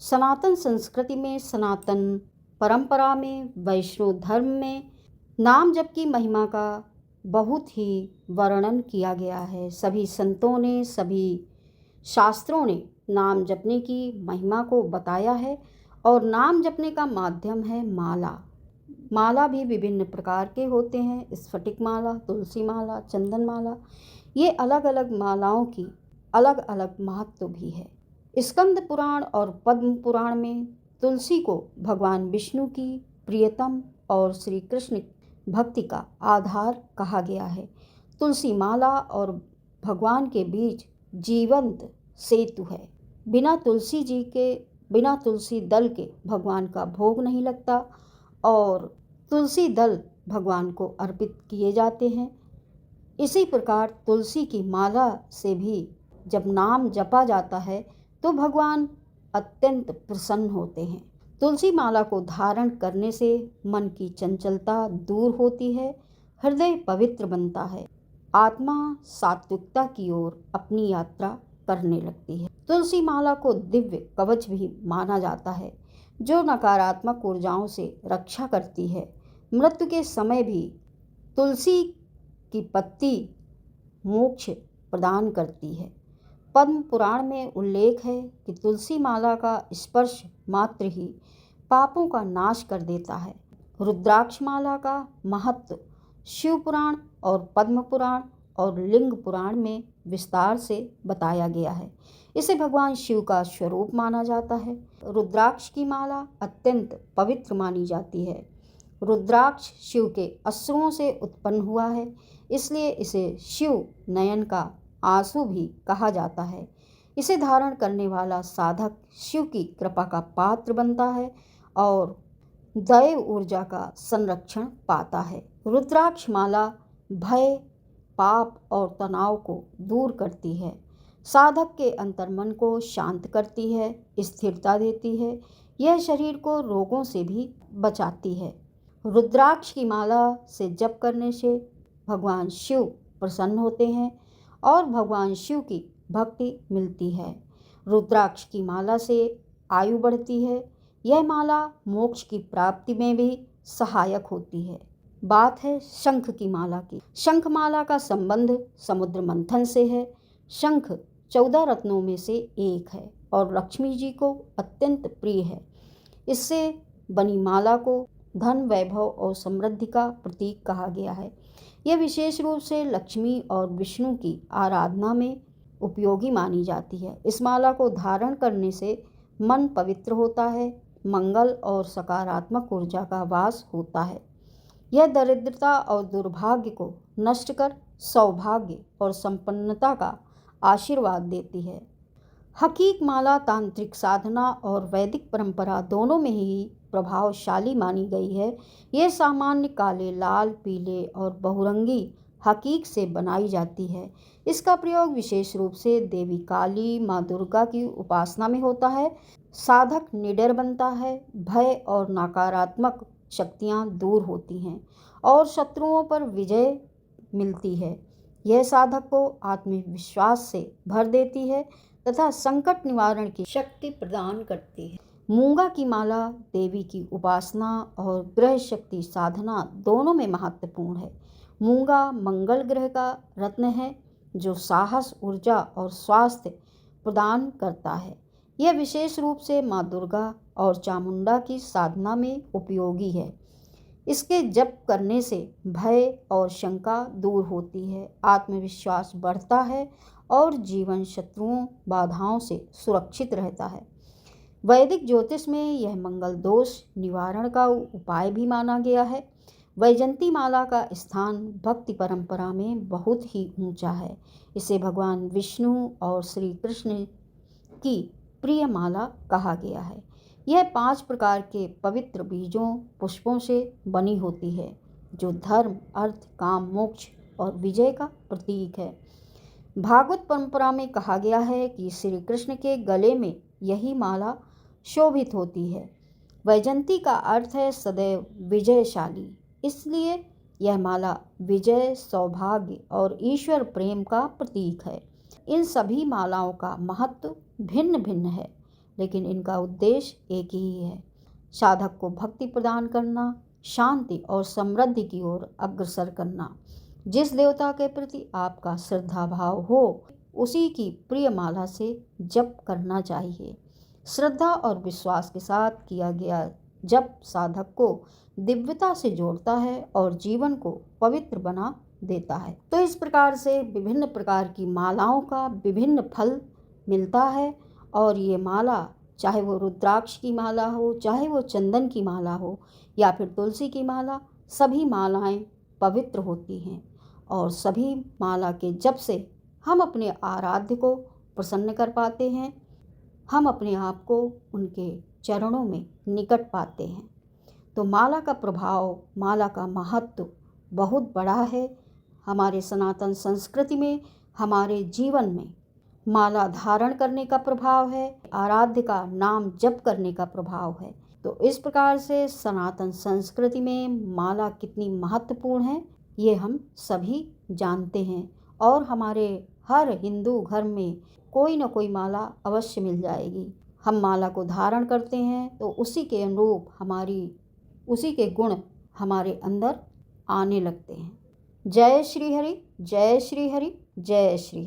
सनातन संस्कृति में, सनातन परंपरा में, वैष्णव धर्म में नाम जप की महिमा का बहुत ही वर्णन किया गया है। सभी संतों ने, सभी शास्त्रों ने नाम जपने की महिमा को बताया है। और नाम जपने का माध्यम है माला। माला भी विभिन्न प्रकार के होते हैं, स्फटिक माला, तुलसी माला, चंदन माला। ये अलग अलग मालाओं की अलग अलग महत्व भी है। स्कंद पुराण और पद्म पुराण में तुलसी को भगवान विष्णु की प्रियतम और श्री कृष्ण भक्ति का आधार कहा गया है। तुलसी माला और भगवान के बीच जीवंत सेतु है। बिना तुलसी दल के भगवान का भोग नहीं लगता और तुलसी दल भगवान को अर्पित किए जाते हैं। इसी प्रकार तुलसी की माला से भी जब नाम जपा जाता है तो भगवान अत्यंत प्रसन्न होते हैं। तुलसी माला को धारण करने से मन की चंचलता दूर होती है, हृदय पवित्र बनता है, आत्मा सात्विकता की ओर अपनी यात्रा करने लगती है। तुलसी माला को दिव्य कवच भी माना जाता है जो नकारात्मक ऊर्जाओं से रक्षा करती है। मृत्यु के समय भी तुलसी की पत्ती मोक्ष प्रदान करती है। पद्म पुराण में उल्लेख है कि तुलसी माला का स्पर्श मात्र ही पापों का नाश कर देता है। रुद्राक्ष माला का महत्व शिव पुराण और पद्म पुराण और लिंग पुराण में विस्तार से बताया गया है। इसे भगवान शिव का स्वरूप माना जाता है। रुद्राक्ष की माला अत्यंत पवित्र मानी जाती है। रुद्राक्ष शिव के अश्रुओं से उत्पन्न हुआ है, इसलिए इसे शिव नयन का आंसू भी कहा जाता है। इसे धारण करने वाला साधक शिव की कृपा का पात्र बनता है और दैव ऊर्जा का संरक्षण पाता है। रुद्राक्ष माला भय, पाप और तनाव को दूर करती है, साधक के अंतर्मन को शांत करती है, स्थिरता देती है। यह शरीर को रोगों से भी बचाती है। रुद्राक्ष की माला से जप करने से भगवान शिव प्रसन्न होते हैं और भगवान शिव की भक्ति मिलती है। रुद्राक्ष की माला से आयु बढ़ती है। यह माला मोक्ष की प्राप्ति में भी सहायक होती है। बात है शंख की माला की। शंख माला का संबंध समुद्र मंथन से है। शंख 14 रत्नों में से एक है और लक्ष्मी जी को अत्यंत प्रिय है। इससे बनी माला को धन, वैभव और समृद्धि का प्रतीक कहा गया है। यह विशेष रूप से लक्ष्मी और विष्णु की आराधना में उपयोगी मानी जाती है। इस माला को धारण करने से मन पवित्र होता है, मंगल और सकारात्मक ऊर्जा का वास होता है। यह दरिद्रता और दुर्भाग्य को नष्ट कर सौभाग्य और संपन्नता का आशीर्वाद देती है। हकीक माला तांत्रिक साधना और वैदिक परंपरा दोनों में ही प्रभावशाली मानी गई है। यह सामान्य काले, लाल, पीले और बहुरंगी हकीक से बनाई जाती है। इसका प्रयोग विशेष रूप से देवी काली, माँ दुर्गा की उपासना में होता है। साधक निडर बनता है, भय और नकारात्मक शक्तियाँ दूर होती हैं और शत्रुओं पर विजय मिलती है। यह साधक को आत्मविश्वास से भर देती है तथा संकट निवारण की शक्ति प्रदान करती है। मूंगा की माला देवी की उपासना और ग्रह शक्ति साधना दोनों में महत्वपूर्ण है। मूंगा मंगल ग्रह का रत्न है जो साहस, ऊर्जा और स्वास्थ्य प्रदान करता है। यह विशेष रूप से माँ दुर्गा और चामुंडा की साधना में उपयोगी है। इसके जप करने से भय और शंका दूर होती है, आत्मविश्वास बढ़ता है और जीवन शत्रुओं, बाधाओं से सुरक्षित रहता है। वैदिक ज्योतिष में यह मंगल दोष निवारण का उपाय भी माना गया है। वैजंती माला का स्थान भक्ति परंपरा में बहुत ही ऊंचा है। इसे भगवान विष्णु और श्री कृष्ण की प्रिय माला कहा गया है। यह 5 प्रकार के पवित्र बीजों, पुष्पों से बनी होती है जो धर्म, अर्थ, काम, मोक्ष और विजय का प्रतीक है। भागवत परंपरा में कहा गया है कि श्री कृष्ण के गले में यही माला शोभित होती है। वैजंती का अर्थ है सदैव विजयशाली, इसलिए यह माला विजय, सौभाग्य और ईश्वर प्रेम का प्रतीक है। इन सभी मालाओं का महत्व भिन्न भिन्न है। लेकिन इनका उद्देश्य एक ही है, साधक को भक्ति प्रदान करना, शांति और समृद्धि की ओर अग्रसर करना। जिस देवता के प्रति आपका श्रद्धा भाव हो उसी की प्रिय माला से जप करना चाहिए। श्रद्धा और विश्वास के साथ किया गया जप साधक को दिव्यता से जोड़ता है और जीवन को पवित्र बना देता है। तो इस प्रकार से विभिन्न प्रकार की मालाओं का विभिन्न फल मिलता है और ये माला, चाहे वो रुद्राक्ष की माला हो, चाहे वो चंदन की माला हो या फिर तुलसी की माला, सभी मालाएं पवित्र होती हैं और सभी माला के जप से हम अपने आराध्य को प्रसन्न कर पाते हैं, हम अपने आप को उनके चरणों में निकट पाते हैं। तो माला का प्रभाव, माला का महत्व बहुत बड़ा है। हमारे सनातन संस्कृति में, हमारे जीवन में माला धारण करने का प्रभाव है, आराध्य का नाम जप करने का प्रभाव है। तो इस प्रकार से सनातन संस्कृति में माला कितनी महत्वपूर्ण है ये हम सभी जानते हैं और हमारे हर हिंदू घर में कोई न कोई माला अवश्य मिल जाएगी। हम माला को धारण करते हैं तो उसी के अनुरूप उसी के गुण हमारे अंदर आने लगते हैं। जय श्री हरि, जय श्री हरि, जय श्री हरि।